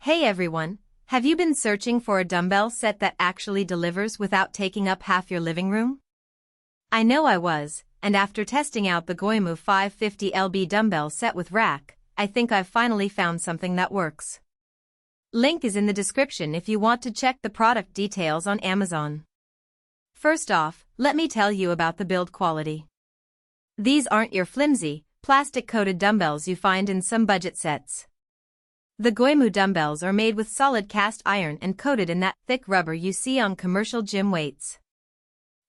Hey everyone, have you been searching for a dumbbell set that actually delivers without taking up half your living room? I know I was, and after testing out the GOIMU 550lb dumbbell set with rack, I think I've finally found something that works. Link is in the description if you want to check the product details on Amazon. First off, let me tell you about the build quality. These aren't your flimsy, plastic-coated dumbbells you find in some budget sets. The GOIMU dumbbells are made with solid cast iron and coated in that thick rubber you see on commercial gym weights.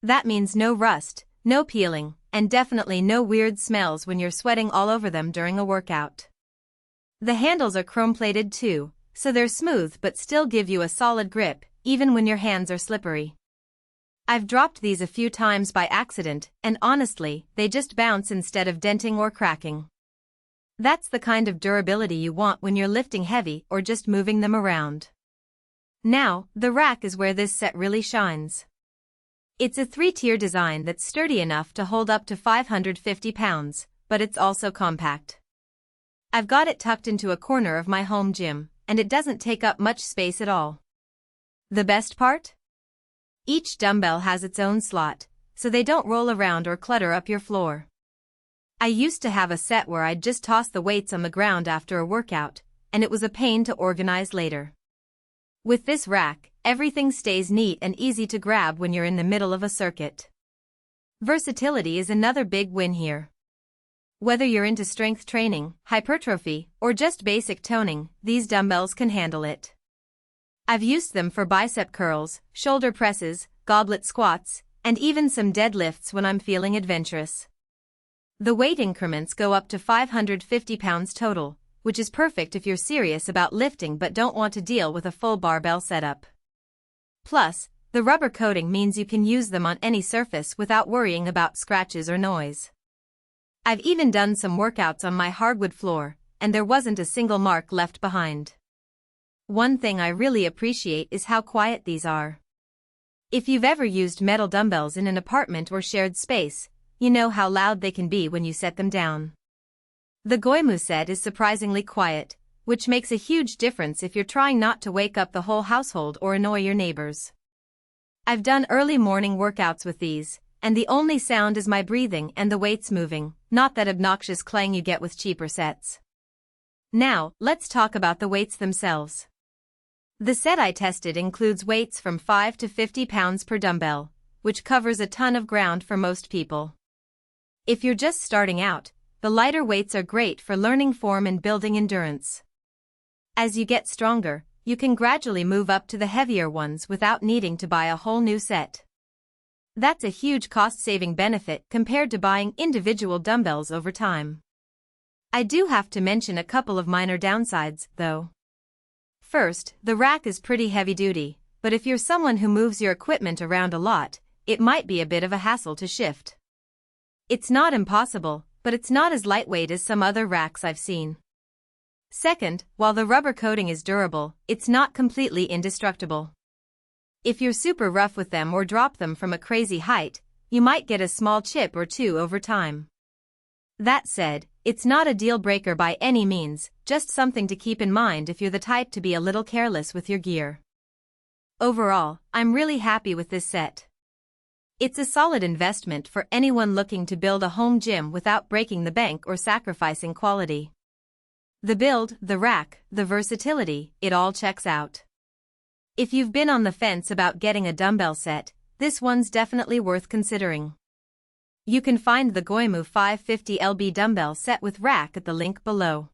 That means no rust, no peeling, and definitely no weird smells when you're sweating all over them during a workout. The handles are chrome-plated too, so they're smooth but still give you a solid grip, even when your hands are slippery. I've dropped these a few times by accident, and honestly, they just bounce instead of denting or cracking. That's the kind of durability you want when you're lifting heavy or just moving them around. Now, the rack is where this set really shines. It's a 3-tier design that's sturdy enough to hold up to 550 pounds, but it's also compact. I've got it tucked into a corner of my home gym, and it doesn't take up much space at all. The best part? Each dumbbell has its own slot, so they don't roll around or clutter up your floor. I used to have a set where I'd just toss the weights on the ground after a workout, and it was a pain to organize later. With this rack, everything stays neat and easy to grab when you're in the middle of a circuit. Versatility is another big win here. Whether you're into strength training, hypertrophy, or just basic toning, these dumbbells can handle it. I've used them for bicep curls, shoulder presses, goblet squats, and even some deadlifts when I'm feeling adventurous. The weight increments go up to 550 pounds total, which is perfect if you're serious about lifting but don't want to deal with a full barbell setup. Plus, the rubber coating means you can use them on any surface without worrying about scratches or noise. I've even done some workouts on my hardwood floor, and there wasn't a single mark left behind. One thing I really appreciate is how quiet these are. If you've ever used metal dumbbells in an apartment or shared space, you know how loud they can be when you set them down. The GOIMU set is surprisingly quiet, which makes a huge difference if you're trying not to wake up the whole household or annoy your neighbors. I've done early morning workouts with these, and the only sound is my breathing and the weights moving, not that obnoxious clang you get with cheaper sets. Now, let's talk about the weights themselves. The set I tested includes weights from 5 to 50 pounds per dumbbell, which covers a ton of ground for most people. If you're just starting out, the lighter weights are great for learning form and building endurance. As you get stronger, you can gradually move up to the heavier ones without needing to buy a whole new set. That's a huge cost-saving benefit compared to buying individual dumbbells over time. I do have to mention a couple of minor downsides, though. First, the rack is pretty heavy-duty, but if you're someone who moves your equipment around a lot, it might be a bit of a hassle to shift. It's not impossible, but it's not as lightweight as some other racks I've seen. Second, while the rubber coating is durable, it's not completely indestructible. If you're super rough with them or drop them from a crazy height, you might get a small chip or two over time. That said, it's not a deal breaker by any means, just something to keep in mind if you're the type to be a little careless with your gear. Overall, I'm really happy with this set. It's a solid investment for anyone looking to build a home gym without breaking the bank or sacrificing quality. The build, the rack, the versatility, it all checks out. If you've been on the fence about getting a dumbbell set, this one's definitely worth considering. You can find the GOIMU 550lb dumbbell set with rack at the link below.